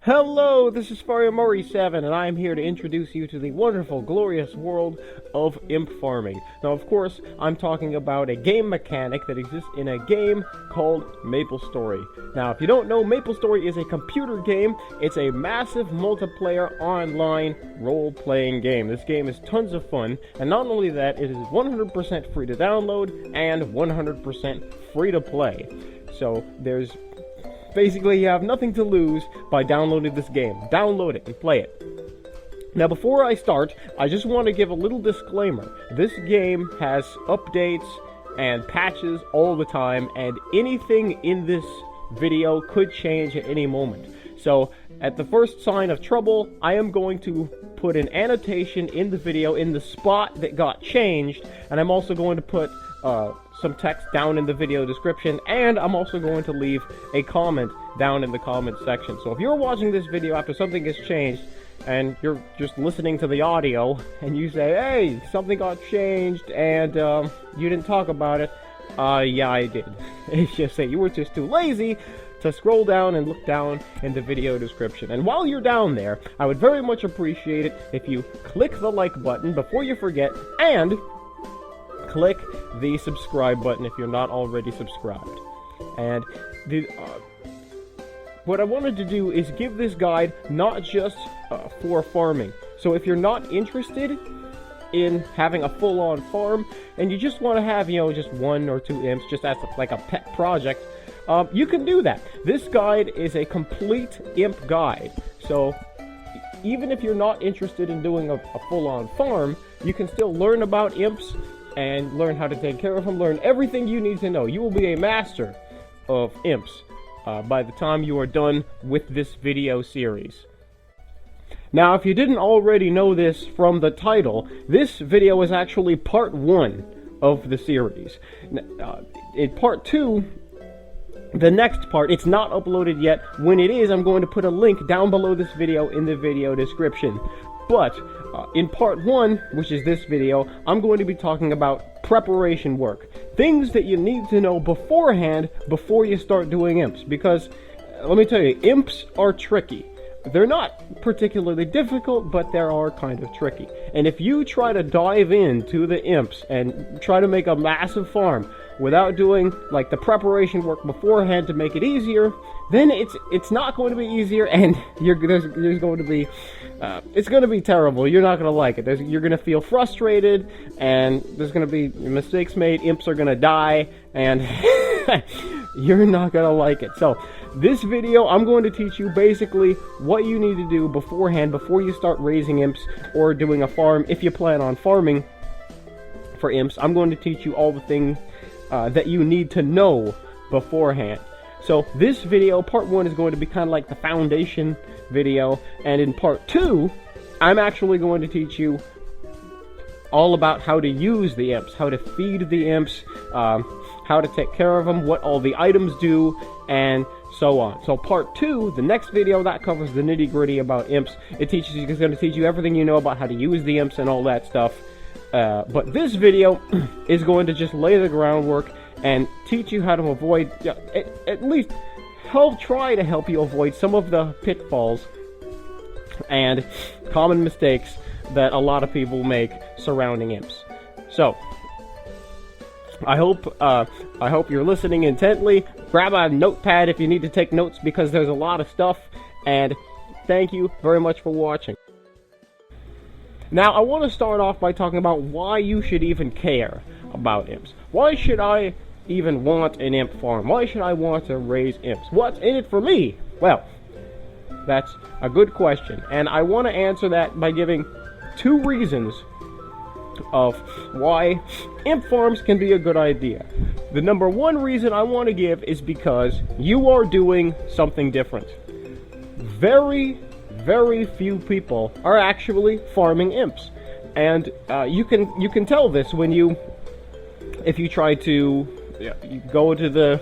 Hello, this is FOR 7, and I am here to introduce you to the wonderful, glorious world of imp farming. Now, of course, I'm talking about a game mechanic that exists in a game called Maplestory. Now, if you don't know, Maplestory is a computer game. It's a massive multiplayer online role-playing game. This game is tons of fun, and not only that, it is 100% free to download and 100% free to play. So, basically, you have nothing to lose by downloading this game. Download it and play it. Now, before I start, I just want to give a little disclaimer. This game has updates and patches all the time, and anything in this video could change at any moment. So, at the first sign of trouble, I am going to put an annotation in the video in the spot that got changed, and I'm also going to put some text down in the video description, and I'm also going to leave a comment down in the comment section. So if you're watching this video after something has changed, and you're just listening to the audio, and you say, hey, something got changed, and you didn't talk about it, yeah, I did. It's just that you were just too lazy to scroll down and look down in the video description. And while you're down there, I would very much appreciate it if you click the like button before you forget, and click the subscribe button if you're not already subscribed. And what I wanted to do is give this guide not just for farming. So if you're not interested in having a full-on farm and you just want to have, just 1 or 2 imps just as like a pet project, you can do that. This guide is a complete imp guide. So even if you're not interested in doing a full-on farm, you can still learn about imps and learn how to take care of them, learn everything you need to know. You will be a master of imps by the time you are done with this video series. Now, if you didn't already know this from the title, this video is actually part 1 of the series. In part 2, the next part, it's not uploaded yet. When it is, I'm going to put a link down below this video in the video description. But in part 1, which is this video, I'm going to be talking about preparation work. Things that you need to know beforehand before you start doing imps. Because, let me tell you, imps are tricky. They're not particularly difficult, but they are kind of tricky. And if you try to dive into the imps and try to make a massive farm without doing like the preparation work beforehand to make it easier, then it's not going to be easier, and there's going to be it's going to be terrible. You're not going to like it. You're going to feel frustrated, and there's going to be mistakes made. Imps are going to die, and you're not going to like it. So this video, I'm going to teach you basically what you need to do beforehand before you start raising imps or doing a farm. If you plan on farming for imps, I'm going to teach you all the things that you need to know beforehand. So this video, part 1, is going to be kind of like the foundation video, and in part 2, I'm actually going to teach you all about how to use the imps, how to feed the imps, how to take care of them, what all the items do, and so on. So part 2, the next video, that covers the nitty-gritty about imps. It's going to teach you everything you know about how to use the imps and all that stuff. But this video is going to just lay the groundwork and teach you how to avoid, at least try to help you avoid some of the pitfalls and common mistakes that a lot of people make surrounding imps. So, I hope you're listening intently. Grab a notepad if you need to take notes, because there's a lot of stuff, and thank you very much for watching. Now, I want to start off by talking about why you should even care about imps. Why should I even want an imp farm? Why should I want to raise imps? What's in it for me? Well, that's a good question, and I want to answer that by giving 2 reasons of why imp farms can be a good idea. The number 1 reason I want to give is because you are doing something different. Very few people are actually farming imps, and you can tell this when if you try to you go to the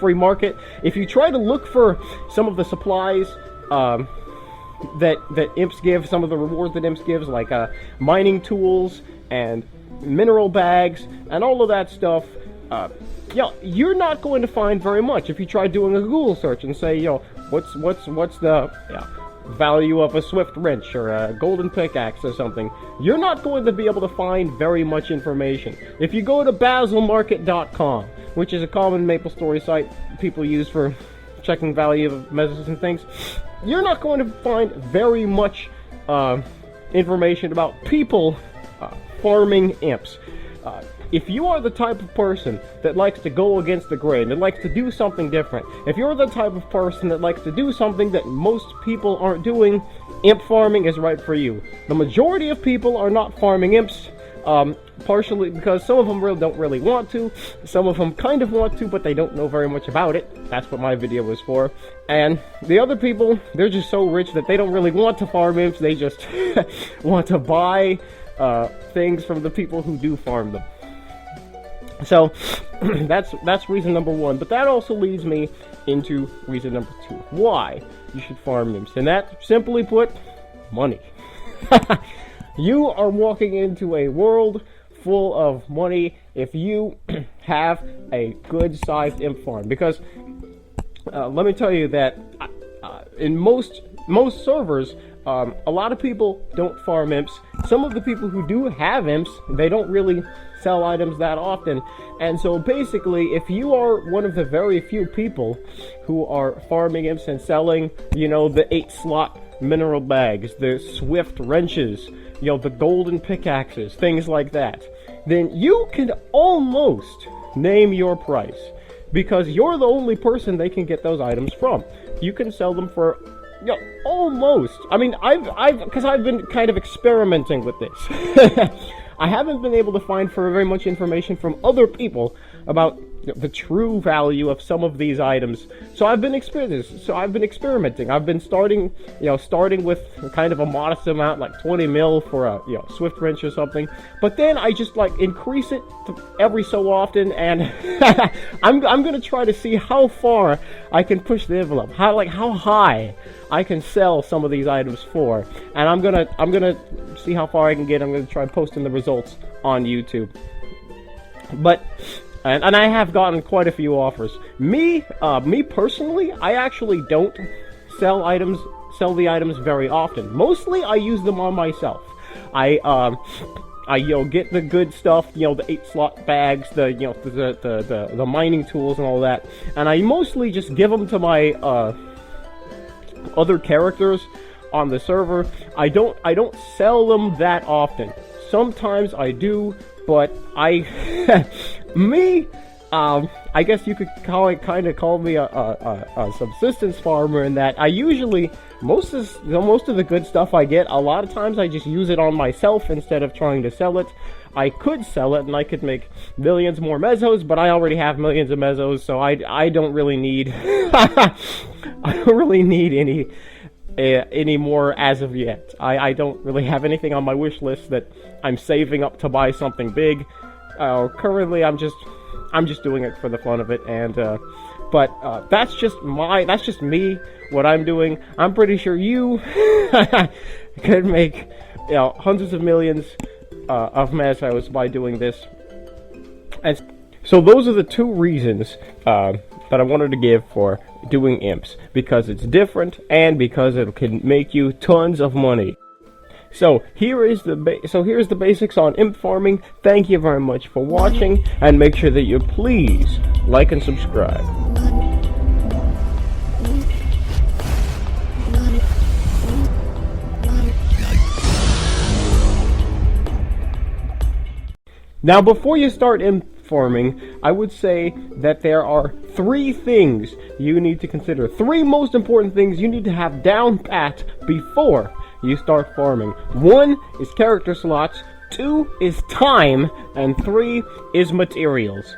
free market. If you try to look for some of the supplies that imps give, some of the rewards that imps gives, like mining tools and mineral bags and all of that stuff, you're not going to find very much. If you try doing a Google search and say, what's the value of a swift wrench or a golden pickaxe or something, you're not going to be able to find very much information. If you go to basilmarket.com, which is a common Maplestory site people use for checking value of mezzos and things, you're not going to find very much information about people farming imps. If you are the type of person that likes to go against the grain, that likes to do something different, if you're the type of person that likes to do something that most people aren't doing, imp farming is right for you. The majority of people are not farming imps, partially because some of them don't really want to, some of them kind of want to, but they don't know very much about it. That's what my video was for. And the other people, they're just so rich that they don't really want to farm imps, they just want to buy things from the people who do farm them. So, that's reason number one, but that also leads me into reason number two. Why you should farm imps, and that, simply put, money. You are walking into a world full of money if you have a good-sized imp farm, because let me tell you that in most servers, a lot of people don't farm imps. Some of the people who do have imps, they don't really sell items that often. And so basically, if you are one of the very few people who are farming imps and selling, you know, the 8-slot mineral bags, the swift wrenches, you know, the golden pickaxes, things like that, then you can almost name your price, because you're the only person they can get those items from. You can sell them for, you know, almost. I mean, because I've been kind of experimenting with this. I haven't been able to find very much information from other people about the true value of some of these items. So I've been experimenting. I've been starting with kind of a modest amount, like 20 mil for a swift wrench or something. But then I just increase it every so often, and I'm gonna try to see how far I can push the envelope, how high I can sell some of these items for, and I'm gonna see how far I can get. I'm gonna try posting the results on YouTube. But and I have gotten quite a few offers. Me personally, I actually don't sell the items very often. Mostly I use them on myself. I get the good stuff, the 8-slot bags, the mining tools and all that, and I mostly just give them to my other characters on the server. I don't sell them that often. Sometimes I do, but I guess you could call me a subsistence farmer, in that I usually, most of the good stuff I get, a lot of times I just use it on myself instead of trying to sell it. I could sell it and I could make millions more mezzos, but I already have millions of mezzos, so I don't really need I don't really need any more as of yet. I don't really have anything on my wish list that I'm saving up to buy something big. Currently I'm just doing it for the fun of it, and but that's just me, what I'm doing. I'm pretty sure you could make hundreds of millions of mezzos by doing this. And so those are the two reasons that I wanted to give for doing imps, because it's different and because it can make you tons of money. So here's the basics on imp farming. Thank you very much for watching, and make sure that you please like and subscribe. Now, before you start imp farming, I would say that there are 3 things you need to consider. 3 most important things you need to have down pat before you start farming. 1 is character slots, 2 is time, and 3 is materials.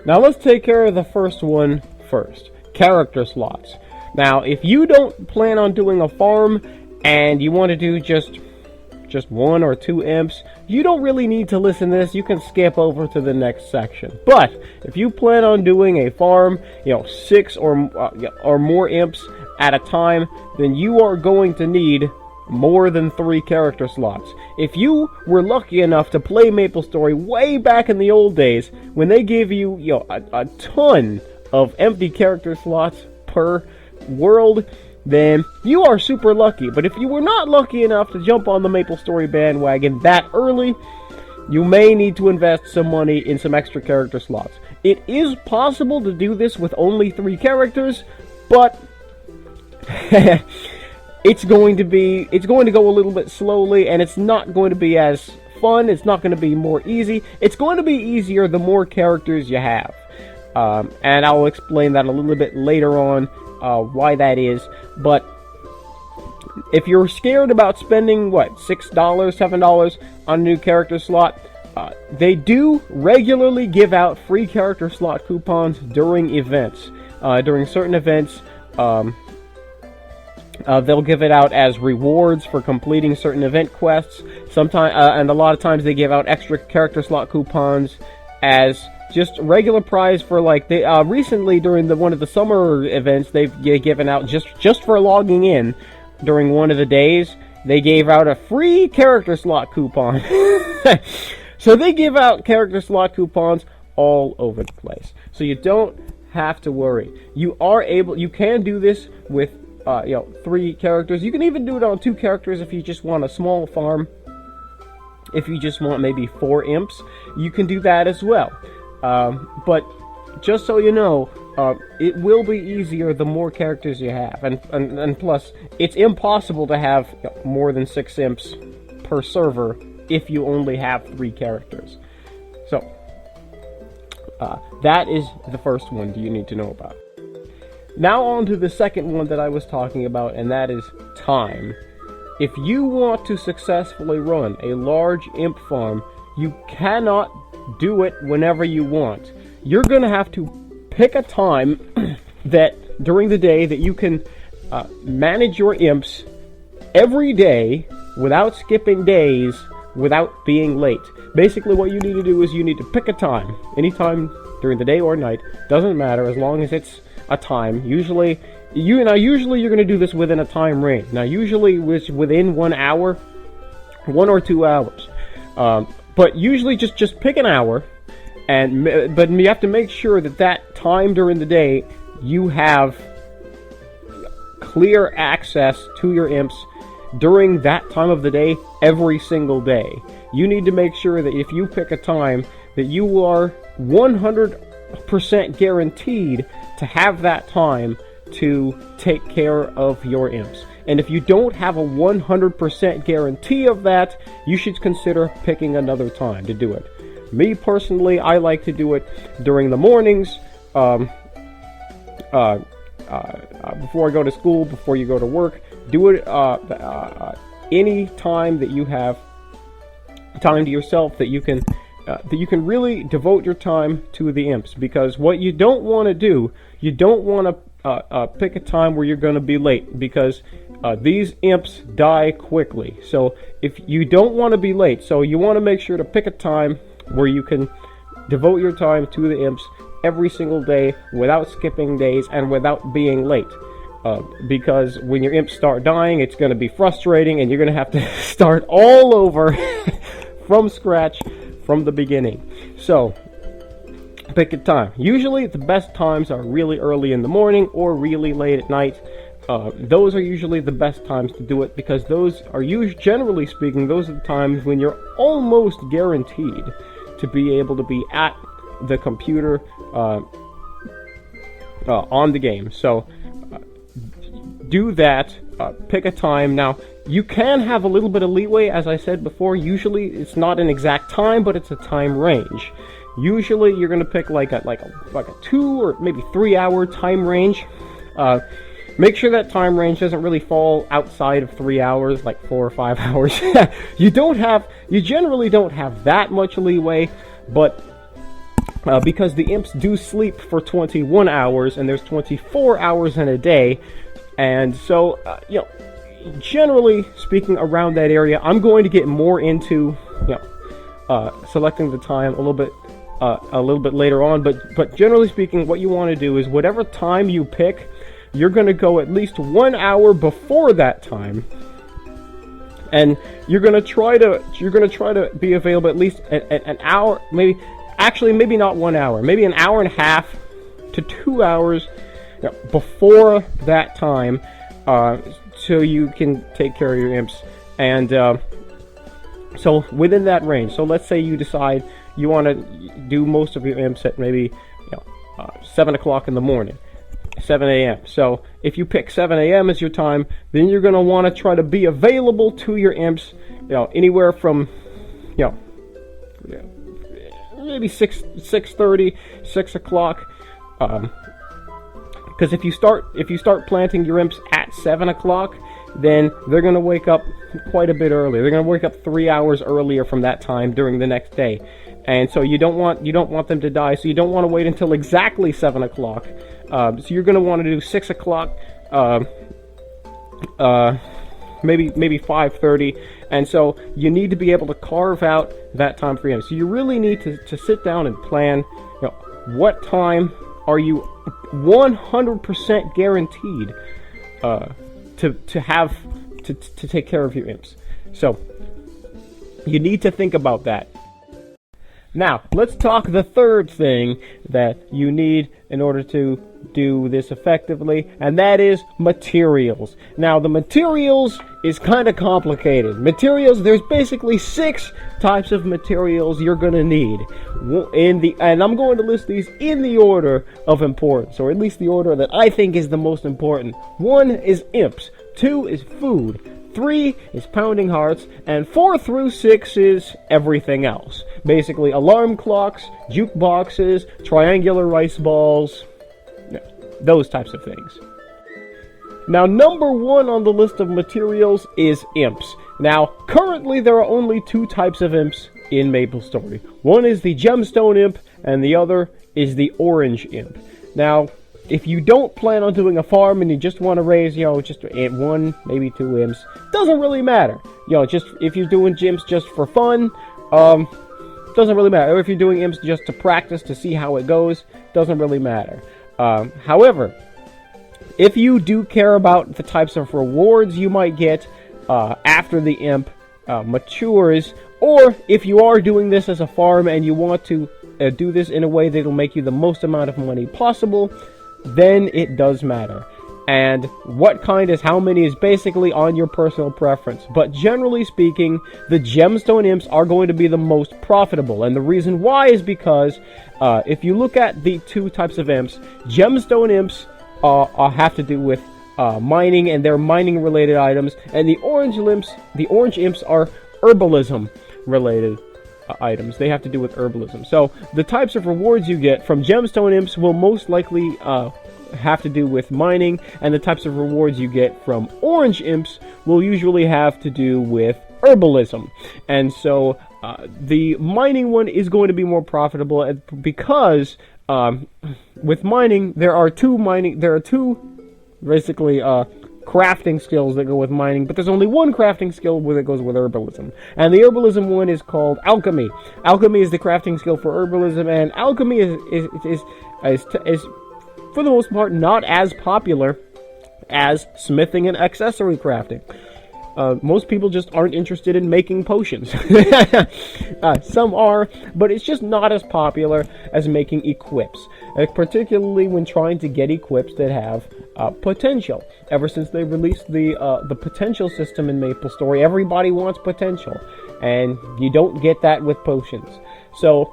Now let's take care of the first one first. Character slots. Now, if you don't plan on doing a farm and you want to do just 1 or 2 imps, you don't really need to listen to this. You can skip over to the next section. But if you plan on doing a farm, 6 or more imps at a time, then you are going to need more than 3 character slots. If you were lucky enough to play Maplestory way back in the old days, when they gave you, a ton of empty character slots per world, then you are super lucky. But if you were not lucky enough to jump on the Maplestory bandwagon that early, you may need to invest some money in some extra character slots. It is possible to do this with only 3 characters, but it's going to go a little bit slowly, and it's not going to be as fun. It's not going to be more easy. It's going to be easier the more characters you have. And I'll explain that a little bit later on, why that is. But if you're scared about spending, what, $6, $7 on a new character slot, they do regularly give out free character slot coupons during events. During certain events, they'll give it out as rewards for completing certain event quests. Sometimes, and a lot of times they give out extra character slot coupons as just regular prize for, like, they recently during one of the summer events, they've given out just for logging in during one of the days, they gave out a free character slot coupon. So they give out character slot coupons all over the place. So you don't have to worry. You can do this with 3 characters. You can even do it on 2 characters if you just want a small farm. If you just want maybe 4 imps, you can do that as well. But just so you know, it will be easier the more characters you have. And plus, it's impossible to have more than 6 imps per server if you only have 3 characters. So, that is the first one you need to know about. Now on to the second one that I was talking about, and that is time. If you want to successfully run a large imp farm, you cannot do it whenever you want. You're going to have to pick a time that during the day that you can manage your imps every day without skipping days, without being late. Basically what you need to do is you need to pick a time. Anytime during the day or night, doesn't matter as long as it's a time. Usually you're going to do this within a time range. Now usually within 1 hour, 1 or 2 hours. But usually just pick an hour, but you have to make sure that time during the day you have clear access to your imps during that time of the day every single day. You need to make sure that if you pick a time that you are 100% guaranteed to have that time to take care of your imps. And if you don't have a 100% guarantee of that, you should consider picking another time to do it. Me personally, I like to do it during the mornings, before I go to school, before you go to work. Do it any time that you have time to yourself, that you can really devote your time to the imps. Because what you don't want to do, you don't want to pick a time where you're going to be late, because these imps die quickly. So if you don't want to be late, so you want to make sure to pick a time where you can devote your time to the imps every single day without skipping days and without being late. Because when your imps start dying, it's going to be frustrating, and you're going to have to start all over from scratch from the beginning. So pick a time. Usually the best times are really early in the morning or really late at night. Those are usually the best times to do it, because those are generally speaking, those are the times when you're almost guaranteed to be able to be at the computer on the game. So do that. Pick a time. Now you can have a little bit of leeway, as I said before. Usually it's not an exact time, but it's a time range. Usually you're going to pick like a 2 or maybe 3 hour time range. Make sure that time range doesn't really fall outside of 3 hours, like 4 or 5 hours. You generally don't have that much leeway, but because the imps do sleep for 21 hours, and there's 24 hours in a day, and so generally speaking, around that area, I'm going to get more into selecting the time a little bit later on. But generally speaking, what you want to do is whatever time you pick, you're going to go at least 1 hour before that time, and you're going to try to be available at least an hour, maybe not 1 hour, maybe an hour and a half to 2 hours before that time, so you can take care of your imps. And so within that range. So let's say you decide you want to do most of your imps at maybe 7 o'clock in the morning, 7 a.m. So if you pick 7 a.m. as your time, then you're going to want to try to be available to your imps, anywhere from, maybe 6:30, 6 o'clock. Because if you start planting your imps at 7 o'clock, then they're going to wake up quite a bit earlier. They're going to wake up 3 hours earlier from that time during the next day. And so you don't want them to die, so you don't want to wait until exactly 7 o'clock. So you're going to want to do 6 o'clock, maybe 5:30, and so you need to be able to carve out that time for him. So you really need to sit down and plan, what time are you 100% guaranteed to take care of your imps. So you need to think about that. Now, let's talk the third thing that you need in order to do this effectively, and that is materials. Now, the materials is kind of complicated. Materials, there's basically 6 types of materials you're going to need. And I'm going to list these in the order of importance, or at least the order that I think is the most important. 1 is imps, 2 is food, 3 is pounding hearts, and 4 through 6 is everything else. Basically, alarm clocks, jukeboxes, triangular rice balls, those types of things. Now, number 1 on the list of materials is imps. Now, currently there are only 2 types of imps in Maplestory. One is the Gemstone Imp, and the other is the Orange Imp. Now, if you don't plan on doing a farm and you just want to raise, just 1, maybe 2 imps, doesn't really matter. Just if you're doing imps just for fun, doesn't really matter. Or if you're doing imps just to practice to see how it goes, doesn't really matter. However, if you do care about the types of rewards you might get after the imp matures, or if you are doing this as a farm and you want to do this in a way that will make you the most amount of money possible, then it does matter. And what kind is how many is basically on your personal preference. But generally speaking, the Gemstone Imps are going to be the most profitable. And the reason why is because if you look at the 2 types of imps, Gemstone Imps have to do with mining, and they're mining related items, and the orange imps are herbalism related items. They have to do with herbalism. So the types of rewards you get from Gemstone Imps will most likely have to do with mining, and the types of rewards you get from Orange Imps will usually have to do with herbalism. And so the mining one is going to be more profitable because with mining there are two basically crafting skills that go with mining, but there's only one crafting skill that goes with herbalism, and the herbalism one is called alchemy. Alchemy is the crafting skill for herbalism, and alchemy is for the most part not as popular as smithing and accessory crafting. Most people just aren't interested in making potions. Some are, but it's just not as popular as making equips, particularly when trying to get equips that have potential. Ever since they released the potential system in Maplestory, everybody wants potential, and you don't get that with potions. So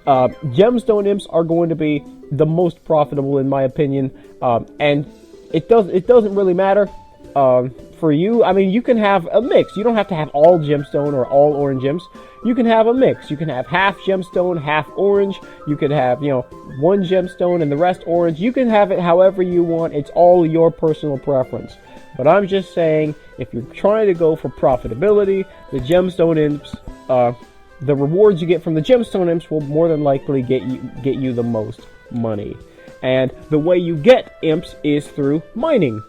Gemstone Imps are going to be the most profitable in my opinion, and it doesn't really matter for you. I mean, you can have a mix. You don't have to have all Gemstone or all Orange Imps. You can have a mix. You can have half Gemstone, half Orange. You could have, one Gemstone and the rest Orange. You can have it however you want. It's all your personal preference. But I'm just saying, if you're trying to go for profitability, the Gemstone Imps, the rewards you get from the Gemstone Imps will more than likely get you the most money. And the way you get imps is through mining.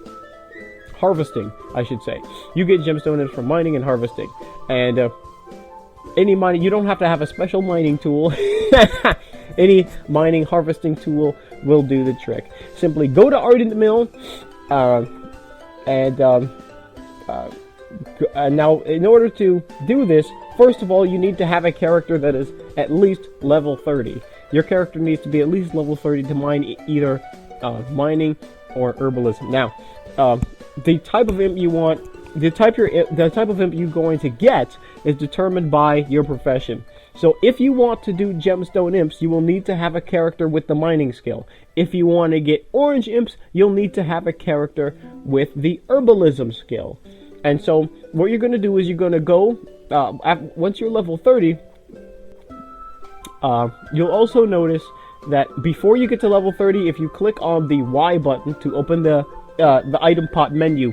Harvesting, I should say. You get Gemstone Imps from mining and harvesting. And any mining, you don't have to have a special mining tool. Any mining harvesting tool will do the trick. Simply go to Ardent Mill, and now in order to do this, first of all, you need to have a character that is at least level 30. Your character needs to be at least level 30 to mine either mining or herbalism. Now, the type of imp you want, the type of imp you're going to get is determined by your profession. So if you want to do gemstone imps, you will need to have a character with the mining skill. If you want to get orange imps, you'll need to have a character with the herbalism skill. And so what you're going to do is you're going to go, once you're level 30, you'll also notice that before you get to level 30, if you click on the Y button to open the item pot menu,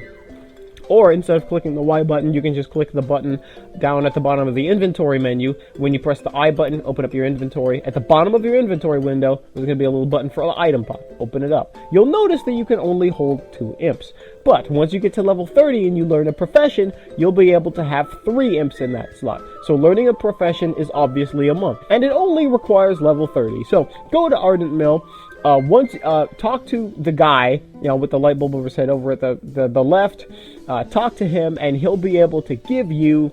or instead of clicking the Y button, you can just click the button down at the bottom of the inventory menu. When you press the I button, open up your inventory. At the bottom of your inventory window, there's going to be a little button for the item pot. Open it up. You'll notice that you can only hold 2 imps. But once you get to level 30 and you learn a profession, you'll be able to have 3 imps in that slot. So learning a profession is obviously a month. And it only requires level 30. So go to Ardent Mill. Talk to the guy, with the light bulb over his head over at the left. Talk to him, and he'll be able to give you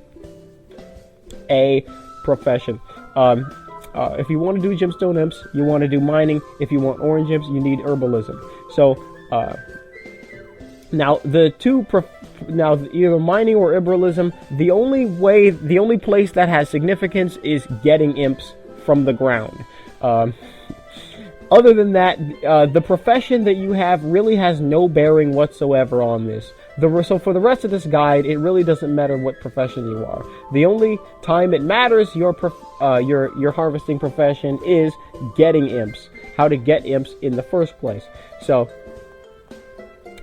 a profession. If you want to do gemstone imps, you want to do mining. If you want orange imps, you need herbalism. So now either mining or herbalism, the only place that has significance is getting imps from the ground. Other than that, the profession that you have really has no bearing whatsoever on this. So for the rest of this guide, it really doesn't matter what profession you are. The only time it matters your harvesting profession is getting imps. How to get imps in the first place. So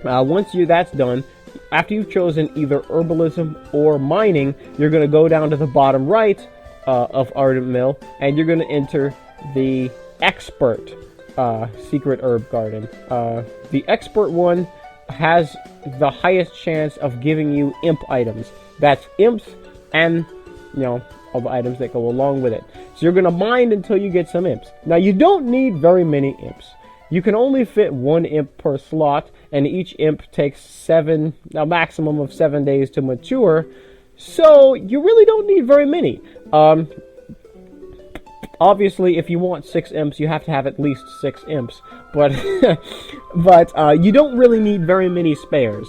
once that's done, after you've chosen either herbalism or mining, you're going to go down to the bottom right of Ardent Mill, and you're going to enter the expert secret herb garden. The expert one has the highest chance of giving you imp items. That's imps and, all the items that go along with it. So you're going to mine until you get some imps. Now, you don't need very many imps. You can only fit 1 imp per slot, and each imp takes a maximum of 7 days to mature. So you really don't need very many. Obviously, if you want 6 imps, you have to have at least 6 imps. But you don't really need very many spares.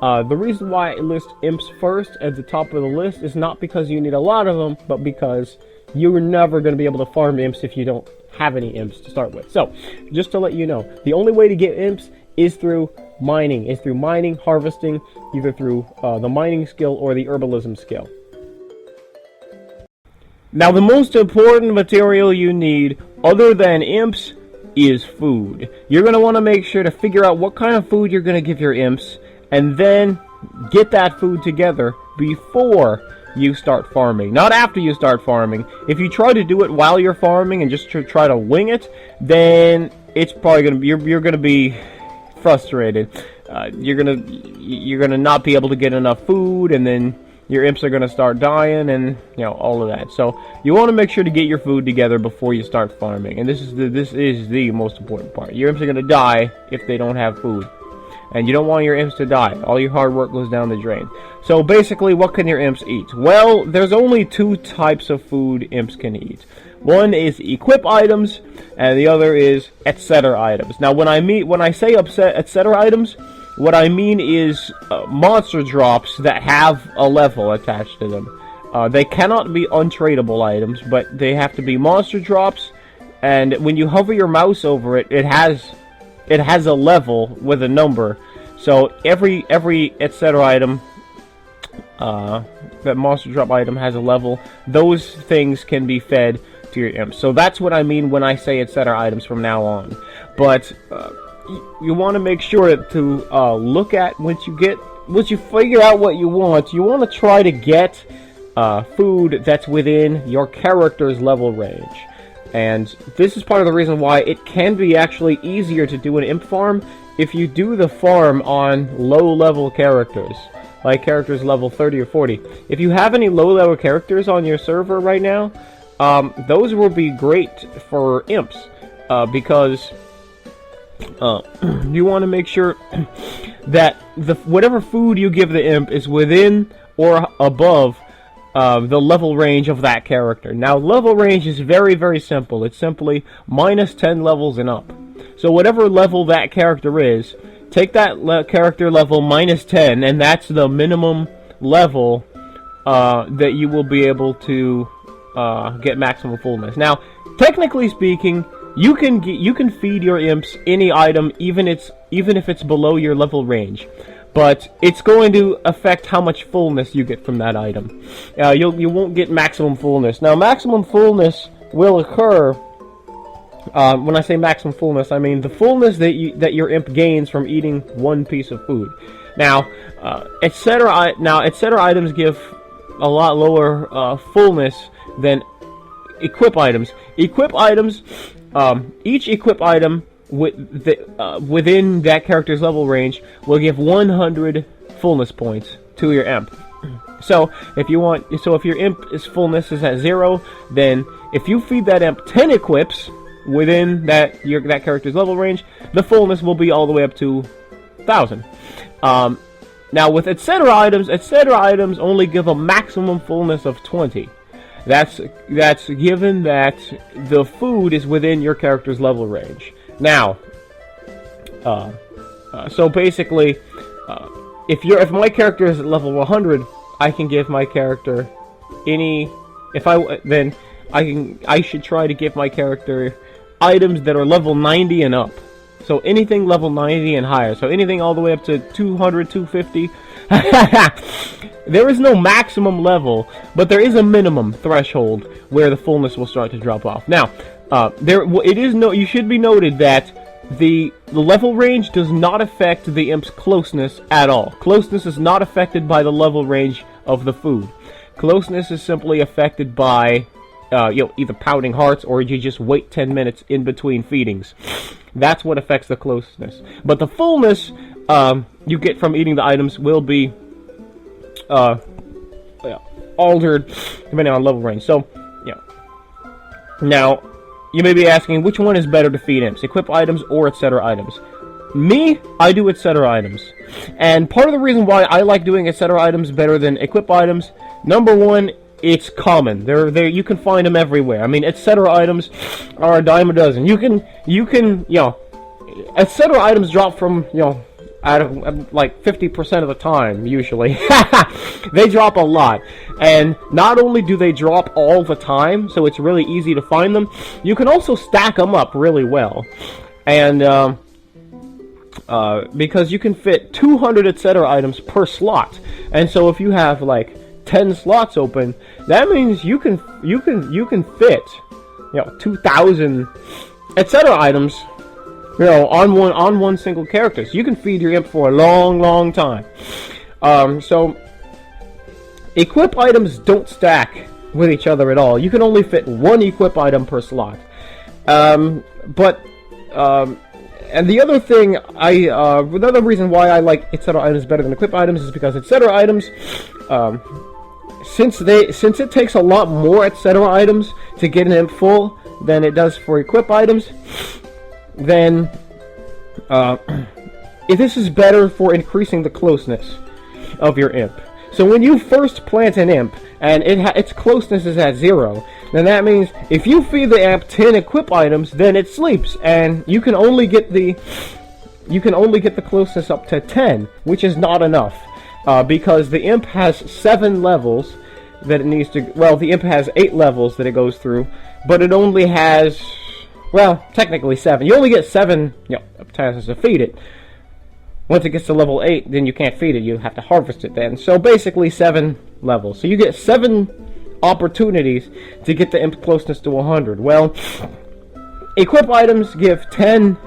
The reason why I list imps first at the top of the list is not because you need a lot of them, but because you're never going to be able to farm imps if you don't have any imps to start with. So, just to let you know, the only way to get imps is through mining. Harvesting, either through the mining skill or the herbalism skill. Now, the most important material you need, other than imps, is food. You're going to want to make sure to figure out what kind of food you're going to give your imps, and then get that food together before you start farming, not after you start farming. If you try to do it while you're farming and just try to wing it, then it's probably going to be, you're going to be frustrated. You're going to not be able to get enough food, and then your imps are going to start dying, and all of that. So you want to make sure to get your food together before you start farming, and this is the most important part. Your imps are going to die if they don't have food, and you don't want your imps to die. All your hard work goes down the drain. So basically, what can your imps eat? Well, there's only 2 types of food imps can eat. One is equip items, and the other is etc. items. Now, when I say etc. items, what I mean is monster drops that have a level attached to them. They cannot be untradeable items, but they have to be monster drops. And when you hover your mouse over it, it has a level with a number. So every etc. item, that monster drop item has a level. Those things can be fed to your imps. So that's what I mean when I say etc. items from now on. But you want to make sure to look at once you figure out what you want to try to get food that's within your character's level range. And this is part of the reason why it can be actually easier to do an imp farm if you do the farm on low level characters, like characters level 30 or 40. If you have any low level characters on your server right now, those will be great for imps, because you want to make sure that whatever food you give the imp is within or above the level range of that character. Now, level range is very, very simple. It's simply minus 10 levels and up. So whatever level that character is, take that character level minus 10, and that's the minimum level that you will be able to get maximum fullness. Now, technically speaking, you can feed your imps any item, even if it's below your level range, but it's going to affect how much fullness you get from that item. You won't get maximum fullness. Now, maximum fullness will occur. When I say maximum fullness, I mean the fullness that your imp gains from eating one piece of food. Now, etc. items give a lot lower fullness than equip items. Equip items, each equip item within that character's level range will give 100 fullness points to your imp. So if your imp's fullness is at 0, then if you feed that imp 10 equips within that character's level range, the fullness will be all the way up to 1,000. Now with etc. items only give a maximum fullness of 20. That's given that the food is within your character's level range. Now, so basically, if my character is at level 100, I can give my character any. I should try to give my character items that are level 90 and up. So anything level 90 and higher. So anything all the way up to 200, 250. There is no maximum level, but there is a minimum threshold where the fullness will start to drop off. Now, you should be noted that the level range does not affect the imp's closeness at all. Closeness is not affected by the level range of the food. Closeness is simply affected by either pounding hearts, or you just wait 10 minutes in between feedings. That's what affects the closeness. But the fullness you get from eating the items will be altered depending on level range. So, yeah. Now, you may be asking, which one is better to feed imps? Equip items or etc. items? Me, I do etc. items. And part of the reason why I like doing etc. items better than equip items, number one, it's common. You can find them everywhere. I mean, etc. items are a dime a dozen. You can, etc. items drop from, out of like 50% of the time, usually. They drop a lot. And not only do they drop all the time, so it's really easy to find them, you can also stack them up really well. And, because you can fit 200 etc. items per slot. And so if you have, like, 10 slots open, that means you can fit 2,000 etc. items on one single character. So you can feed your imp for a long time. So equip items don't stack with each other at all. You can only fit one equip item per slot. And the other thing, another reason why I like etc. items better than equip items is because etc. items, since it takes a lot more etc. items to get an imp full than it does for equip items, then this is better for increasing the closeness of your imp. So when you first plant an imp and its closeness is at 0, then that means if you feed the imp 10 equip items, then it sleeps, and you can only get the closeness up to 10, which is not enough. Because the imp has 7 levels that it needs to... Well, the imp has 8 levels that it goes through, but it only has... Well, technically 7. You only get 7 chances to feed it. Once it gets to level 8, then you can't feed it. You have to harvest it then. So basically 7 levels. So you get 7 opportunities to get the imp closeness to 100. Well, equip items give 10...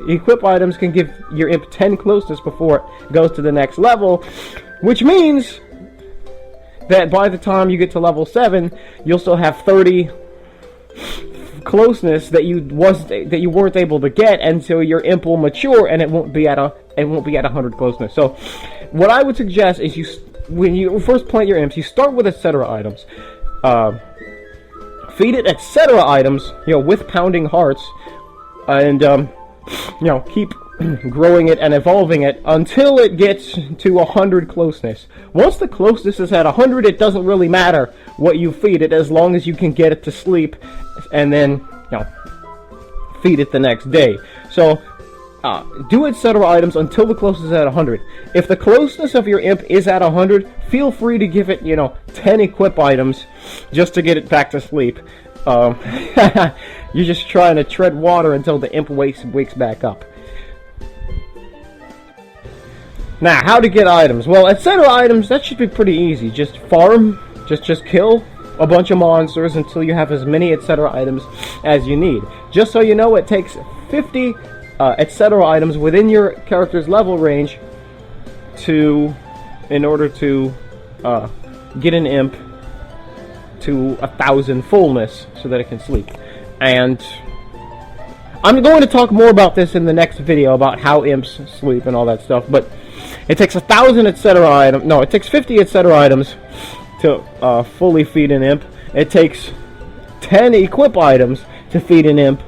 Equip items can give your imp 10 closeness before it goes to the next level, which means that by the time you get to level 7, you'll still have 30 closeness that you weren't able to get until your imp will mature, and it won't be at 100 closeness. So, what I would suggest is when you first plant your imps, you start with etc. items. Feed it etc. items, with pounding hearts, and keep growing it and evolving it until it gets to 100 closeness. Once the closeness is at 100, it doesn't really matter what you feed it as long as you can get it to sleep and then, feed it the next day. So do etc. items until the closeness is at 100. If the closeness of your imp is at 100, feel free to give it, 10 equip items just to get it back to sleep. You're just trying to tread water until the imp wakes back up. Now, how to get items? Well, etc. items, that should be pretty easy. Just farm, just kill a bunch of monsters until you have as many etc. items as you need. Just so you know, it takes 50 etc. items within your character's level range in order to get an imp to 1,000 fullness so that it can sleep. And I'm going to talk more about this in the next video about how imps sleep and all that stuff, but it takes 1,000 etc. items. No, it takes 50 etc. items to fully feed an imp. It takes 10 equip items to feed an imp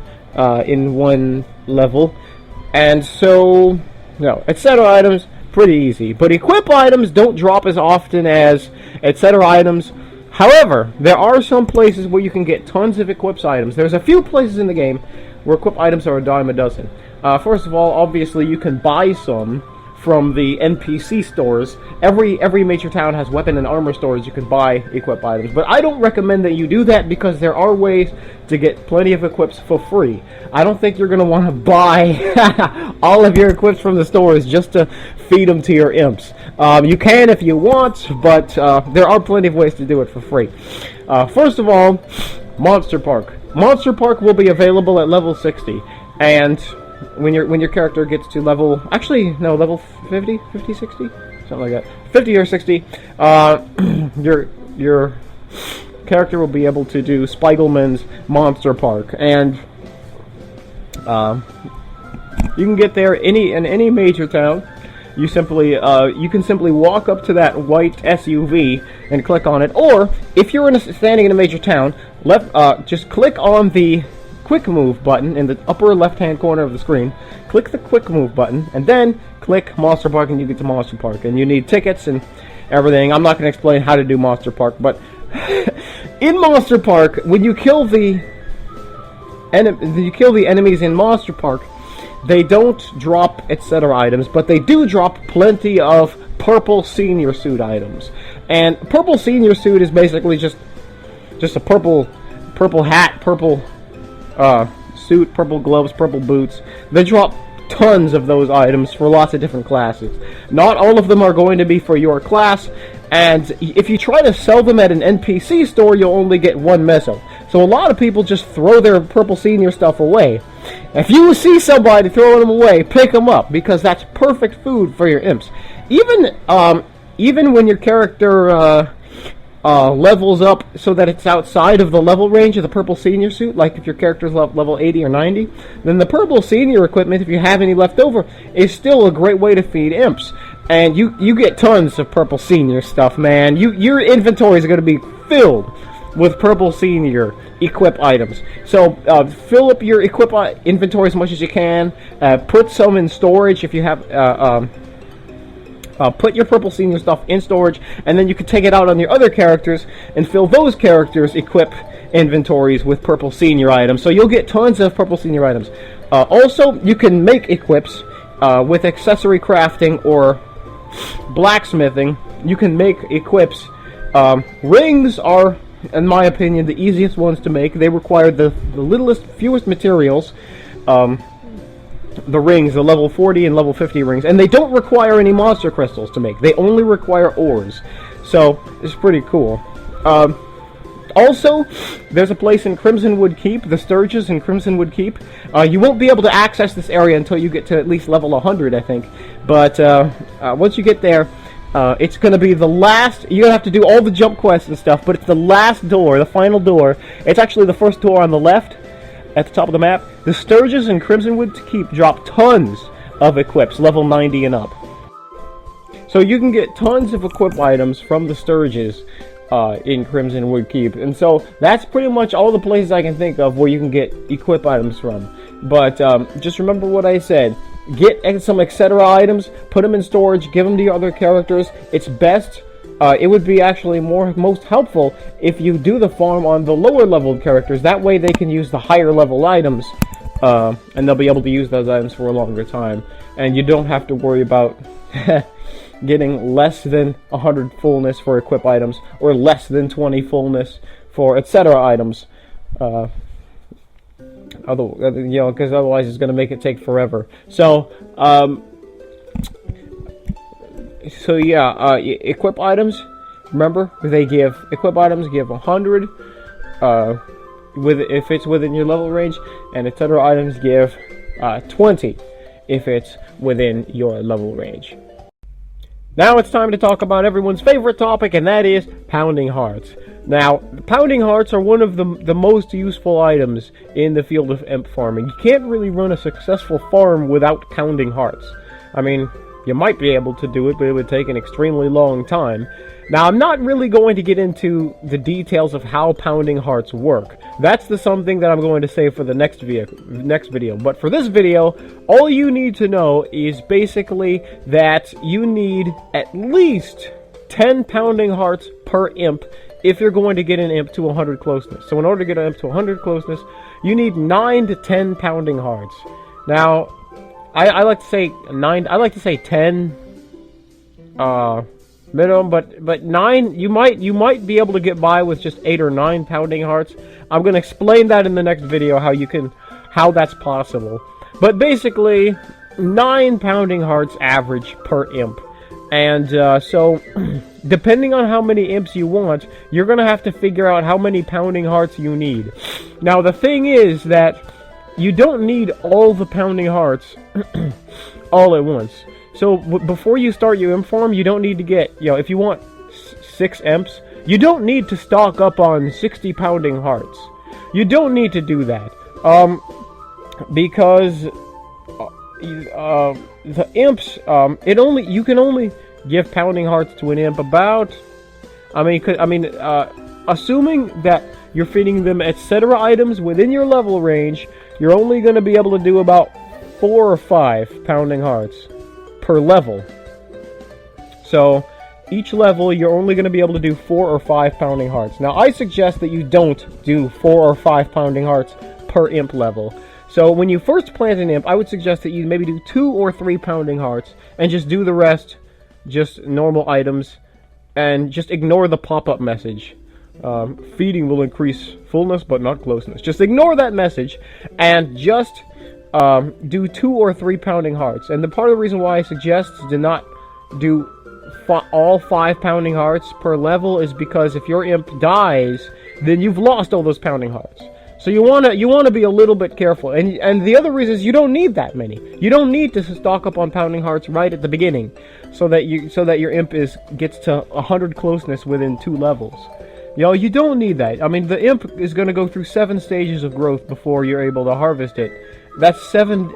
in one level. And so, etc. items, pretty easy. But equip items don't drop as often as etc. items. However, there are some places where you can get tons of equips items. There's a few places in the game where equip items are a dime a dozen. First of all, obviously, you can buy some from the NPC stores. Every major town has weapon and armor stores you can buy equip items. But I don't recommend that you do that because there are ways to get plenty of equips for free. I don't think you're going to want to buy all of your equips from the stores just to feed them to your imps. You can if you want, but there are plenty of ways to do it for free. First of all, Monster Park. Monster Park will be available at level 60, and when your character gets to level 50, 60, something like that, 50 or 60, your character will be able to do Spiegelman's Monster Park, and you can get there in any major town. You can simply walk up to that white SUV and click on it, or if you're standing in a major town, just click on the quick move button in the upper left hand corner of the screen. Click the quick move button and then click Monster Park, and you get to Monster Park, and you need tickets and everything. I'm not going to explain how to do Monster Park, but in Monster Park, when you kill the enemies in Monster Park, they don't drop etc. items, but they do drop plenty of purple senior suit items. And purple senior suit is basically just a purple hat, purple suit, purple gloves, purple boots. They drop tons of those items for lots of different classes. Not all of them are going to be for your class, and if you try to sell them at an NPC store, you'll only get one meso. So a lot of people just throw their purple senior stuff away. If you see somebody throwing them away, pick them up, because that's perfect food for your imps. Even when your character levels up so that it's outside of the level range of the purple senior suit, like if your character's level 80 or 90, then the purple senior equipment, if you have any left over, is still a great way to feed imps. And you get tons of purple senior stuff, man. Your inventory is going to be filled with purple senior equip items. So fill up your equip inventory as much as you can. Put some in storage if you have. Put your purple senior stuff in storage, and then you can take it out on your other characters and fill those characters' equip inventories with purple senior items. So you'll get tons of purple senior items. Also, you can make equips with accessory crafting or blacksmithing. You can make equips. Rings are, in my opinion, the easiest ones to make. They require the fewest materials. The rings, the level 40 and level 50 rings, and they don't require any monster crystals to make. They only require ores. So it's pretty cool. Also, there's a place in Crimsonwood Keep, the Sturges in Crimsonwood Keep. You won't be able to access this area until you get to at least level 100, I think. But once you get there, it's going to be the last. You're going to have to do all the jump quests and stuff, but it's the last door, the final door. It's actually the first door on the left at the top of the map. The Sturges in Crimsonwood Keep drop tons of equips, level 90 and up. So you can get tons of equip items from the Sturges in Crimsonwood Keep. And so that's pretty much all the places I can think of where you can get equip items from. But just remember what I said. Get some etc. items, put them in storage, give them to your other characters. It's best. It would be actually most helpful if you do the farm on the lower leveled characters. That way they can use the higher level items and they'll be able to use those items for a longer time. And you don't have to worry about getting less than 100 fullness for equip items, or less than 20 fullness for etc. items. Because otherwise it's going to make it take forever. So, equip items. Remember, equip items give 100. If it's within your level range, and etc. items give 20 if it's within your level range. Now it's time to talk about everyone's favorite topic, and that is pounding hearts. Now, pounding hearts are one of the most useful items in the field of imp farming. You can't really run a successful farm without pounding hearts. I mean, you might be able to do it, but it would take an extremely long time. Now, I'm not really going to get into the details of how pounding hearts work. That's something that I'm going to save for the next video. But for this video, all you need to know is basically that you need at least 10 pounding hearts per imp if you're going to get an imp to 100 closeness. So in order to get an imp to 100 closeness, you need 9 to 10 pounding hearts. Now, I like to say 9. I like to say 10 minimum, but 9 you might be able to get by with just 8 or 9 pounding hearts. I'm going to explain that in the next video how that's possible. But basically, 9 pounding hearts average per imp. And so, depending on how many imps you want, you're going to have to figure out how many pounding hearts you need. Now, the thing is that you don't need all the pounding hearts all at once. So, before you start your imp farm, you don't need to get, if you want 6 imps, you don't need to stock up on 60 pounding hearts. You don't need to do that. Because the imps, you can only give pounding hearts to an imp about, assuming that you're feeding them etc. items within your level range, you're only going to be able to do about 4 or 5 pounding hearts per level. So, each level, you're only going to be able to do 4 or 5 pounding hearts. Now, I suggest that you don't do 4 or 5 pounding hearts per imp level. So, when you first plant an imp, I would suggest that you maybe do 2 or 3 pounding hearts, and just do the rest, just normal items, and just ignore the pop-up message. Feeding will increase fullness, but not closeness. Just ignore that message, and just do 2 or 3 pounding hearts. And the part of the reason why I suggest to not do all 5 pounding hearts per level is because if your imp dies, then you've lost all those pounding hearts. So you wanna be a little bit careful. And the other reason is you don't need that many. You don't need to stock up on pounding hearts right at the beginning, so that your imp gets to 100 closeness within 2 levels. You don't need that. I mean, the imp is going to go through 7 stages of growth before you're able to harvest it. That's 7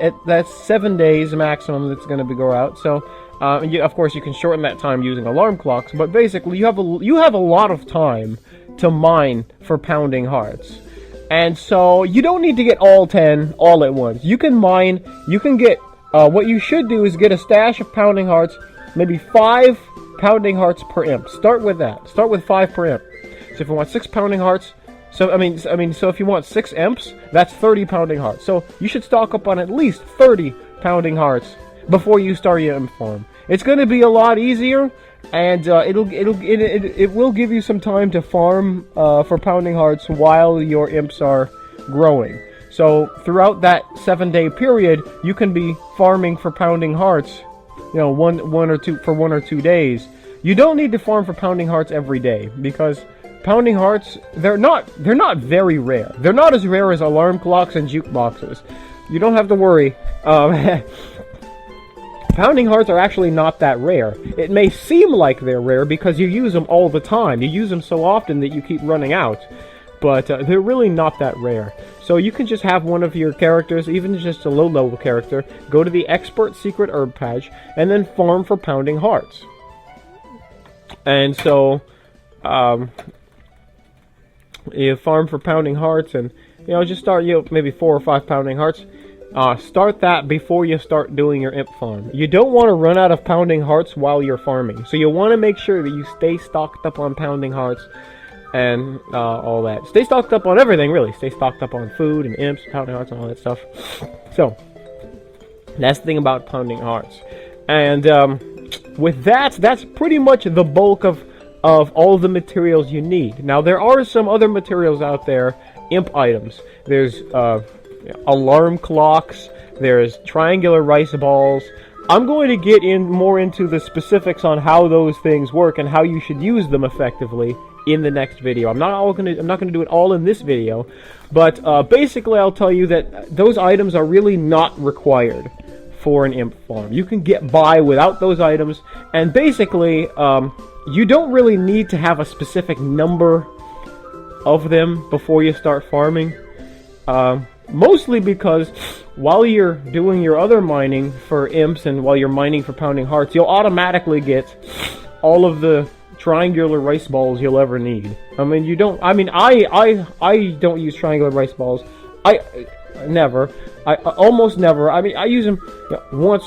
days maximum that's going to grow out. So, of course, you can shorten that time using alarm clocks. But basically, you have a lot of time to mine for pounding hearts. And so, you don't need to get all 10 all at once. You can mine, you can get, what you should do is get a stash of pounding hearts, maybe 5 pounding hearts per imp. Start with that. Start with 5 per imp. So if you want 6 pounding hearts, so if you want 6 imps, that's 30 pounding hearts. So you should stock up on at least 30 pounding hearts before you start your imp farm. It's going to be a lot easier, and it will give you some time to farm for pounding hearts while your imps are growing. So throughout that 7-day period, you can be farming for pounding hearts, one or two days. You don't need to farm for pounding hearts every day, because pounding hearts, they're not very rare. They're not as rare as alarm clocks and jukeboxes. You don't have to worry. Pounding hearts are actually not that rare. It may seem like they're rare because you use them all the time. You use them so often that you keep running out. But they're really not that rare. So you can just have one of your characters, even just a low-level character, go to the Expert Secret Herb Patch, and then farm for pounding hearts. And so, you farm for pounding hearts, and just start maybe 4 or 5 pounding hearts. Start that before you start doing your imp farm. You don't want to run out of pounding hearts while you're farming, so you want to make sure that you stay stocked up on pounding hearts and all that. Stay stocked up on everything, really. Stay stocked up on food and imps, pounding hearts, and all that stuff. So, that's the thing about pounding hearts. And with that, that's pretty much the bulk of all the materials you need. Now, there are some other materials out there, imp items. There's alarm clocks, there's triangular rice balls. I'm going to get more into the specifics on how those things work and how you should use them effectively in the next video. I'm not going to do it all in this video, but basically I'll tell you that those items are really not required for an imp farm. You can get by without those items, and basically you don't really need to have a specific number of them before you start farming. Mostly because while you're doing your other mining for imps and while you're mining for pounding hearts, you'll automatically get all of the triangular rice balls you'll ever need. I mean, you don't. I mean, I don't use triangular rice balls. I almost never. I mean, I use them once.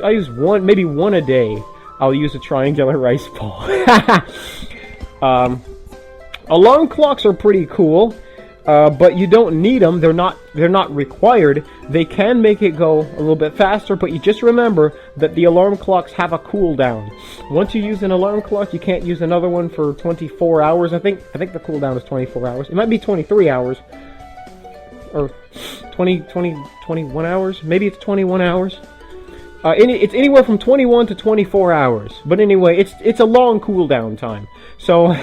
I use one, maybe one a day. I'll use a triangular rice ball. Alarm clocks are pretty cool. But you don't need them. They're not required. They can make it go a little bit faster, but you just remember that the alarm clocks have a cooldown. Once you use an alarm clock, you can't use another one for 24 hours. I think the cooldown is 24 hours. It might be 23 hours. Or 21 hours? Maybe it's 21 hours. It's anywhere from 21 to 24 hours. But anyway, it's a long cooldown time. So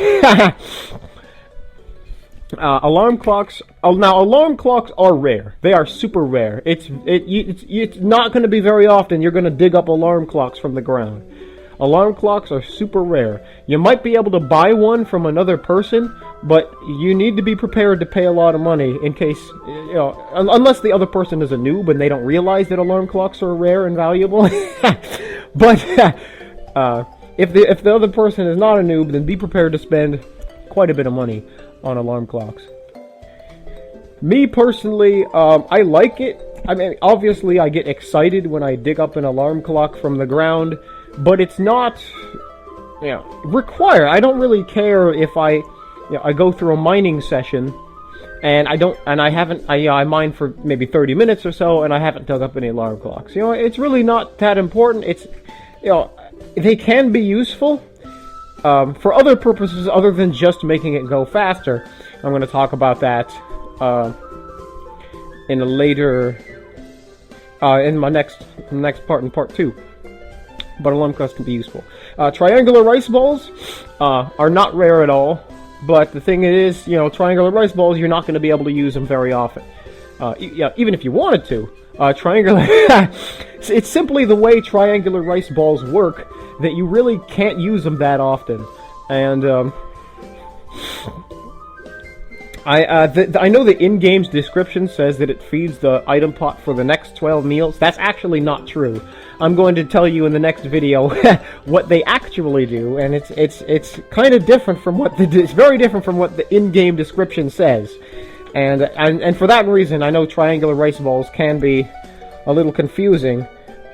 alarm clocks. Now, alarm clocks are rare. They are super rare. It's not going to be very often you're going to dig up alarm clocks from the ground. Alarm clocks are super rare. You might be able to buy one from another person, but you need to be prepared to pay a lot of money in case, unless the other person is a noob and they don't realize that alarm clocks are rare and valuable. But if the other person is not a noob, then be prepared to spend quite a bit of money on alarm clocks. Me personally, I like it. I mean, obviously I get excited when I dig up an alarm clock from the ground, but it's not required. I don't really care if I go through a mining session and I mine for maybe 30 minutes or so and I haven't dug up any alarm clocks. It's really not that important. It's they can be useful for other purposes other than just making it go faster. I'm going to talk about that in a later in my next part, in part 2. But alarm clocks can be useful. Triangular rice balls are not rare at all, but the thing is, triangular rice balls, you're not going to be able to use them very often. Even if you wanted to. Triangular... It's simply the way triangular rice balls work that you really can't use them that often. And I know the in-game's description says that it feeds the item pot for the next 12 meals. That's actually not true. I'm going to tell you in the next video what they actually do, and it's kind of different from it's very different from what the in-game description says. And for that reason, I know triangular rice balls can be a little confusing,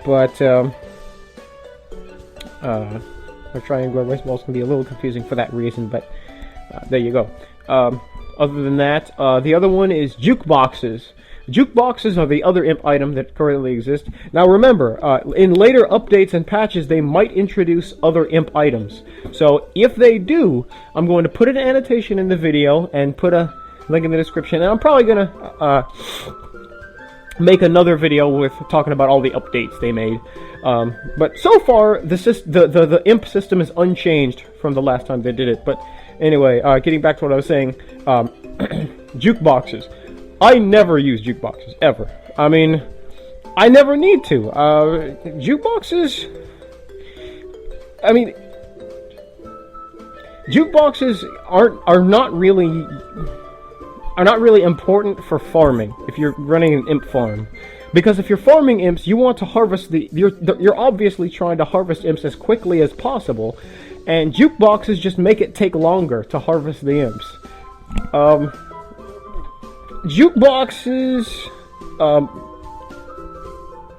but triangular rice balls can be a little confusing for that reason. But there you go. Other than that, the other one is jukeboxes. Jukeboxes are the other imp item that currently exists. Now remember, in later updates and patches, they might introduce other imp items. So if they do, I'm going to put an annotation in the video and put a link in the description. And I'm probably going to make another video with talking about all the updates they made. But so far, the imp system is unchanged from the last time they did it. But anyway, getting back to what I was saying, jukeboxes. I never use jukeboxes, ever. I mean, I never need to. Jukeboxes... I mean... Jukeboxes are not really important for farming, if you're running an imp farm. Because if you're farming imps, you want to harvest you're obviously trying to harvest imps as quickly as possible, and jukeboxes just make it take longer to harvest the imps. Jukeboxes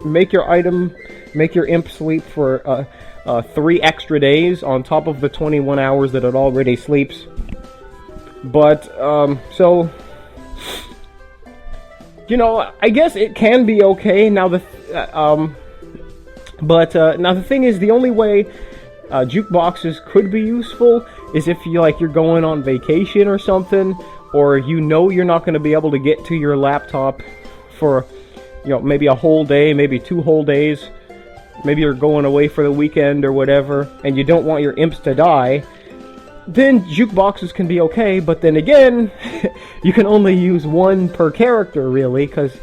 make your imp sleep for 3 extra days on top of the 21 hours that it already sleeps. But so, you know, I guess it can be okay. Now now the thing is, the only way jukeboxes could be useful is if you're going on vacation or something, or you're not going to be able to get to your laptop for maybe a whole day, maybe 2 whole days. Maybe you're going away for the weekend or whatever, and you don't want your imps to die. Then jukeboxes can be okay, but then again, you can only use 1 per character, really, because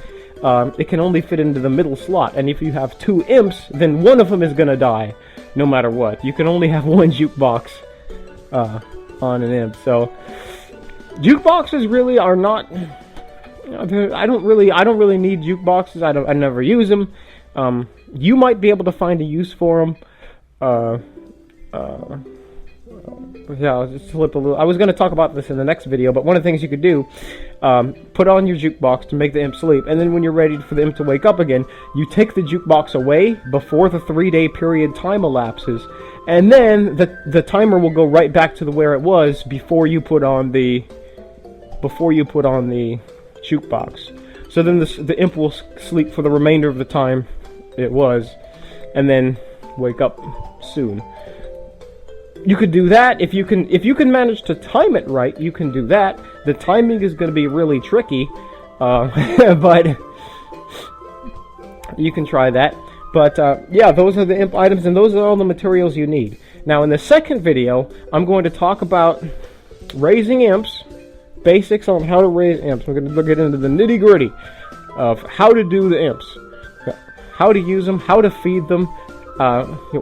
it can only fit into the middle slot. And if you have 2 imps, then one of them is gonna die, no matter what. You can only have 1 jukebox on an imp. So jukeboxes really are not. I don't really need jukeboxes. I never use them. You might be able to find a use for them. Yeah, I'll just flip a little. I was going to talk about this in the next video, but one of the things you could do, put on your jukebox to make the imp sleep, and then when you're ready for the imp to wake up again, you take the jukebox away before the 3-day period time elapses, and then the timer will go right back to where it was before you put on the jukebox. So then the imp will sleep for the remainder of the time it was, and then wake up soon. You could do that if you can manage to time it right. You can do that. The timing is going to be really tricky, but you can try that. But yeah, those are the imp items, and those are all the materials you need. Now, in the second video, I'm going to talk about raising imps, basics on how to raise imps. We're going to get into the nitty-gritty of how to do the imps, how to use them, how to feed them,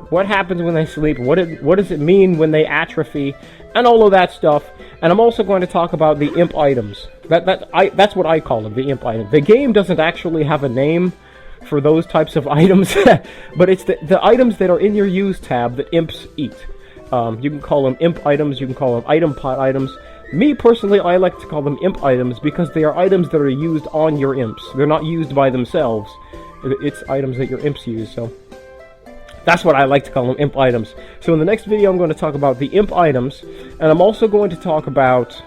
what happens when they sleep, what does it mean when they atrophy, and all of that stuff. And I'm also going to talk about the imp items. That's what I call them, the imp items. The game doesn't actually have a name for those types of items, but it's the items that are in your use tab that imps eat. You can call them imp items, you can call them item pot items. Me, personally, I like to call them imp items because they are items that are used on your imps. They're not used by themselves. It's items that your imps use, so that's what I like to call them, imp items. So in the next video, I'm going to talk about the imp items, and I'm also going to talk about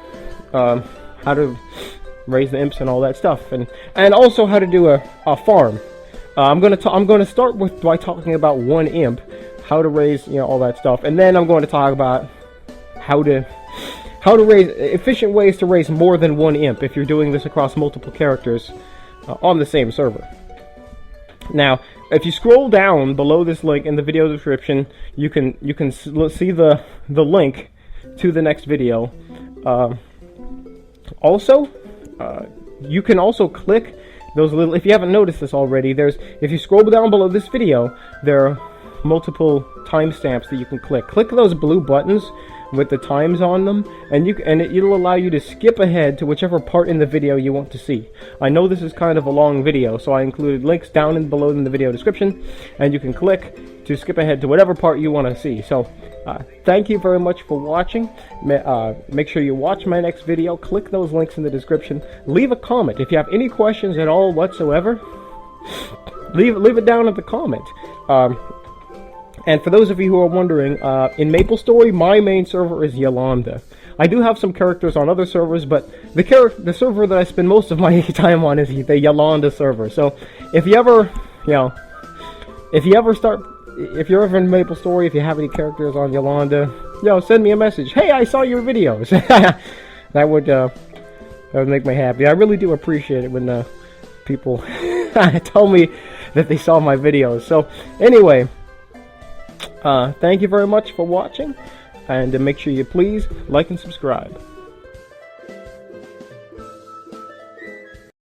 how to raise the imps and all that stuff, and also how to do a farm. I'm going to start by talking about 1 imp, how to raise all that stuff, and then I'm going to talk about how to raise efficient ways to raise more than 1 imp if you're doing this across multiple characters on the same server. Now, if you scroll down below this link in the video description, you can see the link to the next video. Also, you can also click those little. If you haven't noticed this already, if you scroll down below this video, there are multiple timestamps that you can click. Click those blue buttons with the times on them, and it'll allow you to skip ahead to whichever part in the video you want to see. I know this is kind of a long video, so I included links down and below in the video description, and you can click to skip ahead to whatever part you want to see. So thank you very much for watching. Make sure you watch my next video. Click those links in the description. Leave a comment if you have any questions at all whatsoever. Leave it down in the comment. And for those of you who are wondering, in Maplestory, my main server is Yolanda. I do have some characters on other servers, but the server that I spend most of my time on is the Yolanda server. So if you're ever in Maplestory, if you have any characters on Yolanda, send me a message. Hey, I saw your videos. that would make me happy. I really do appreciate it when people tell me that they saw my videos. So anyway. Thank you very much for watching, and make sure you please like and subscribe.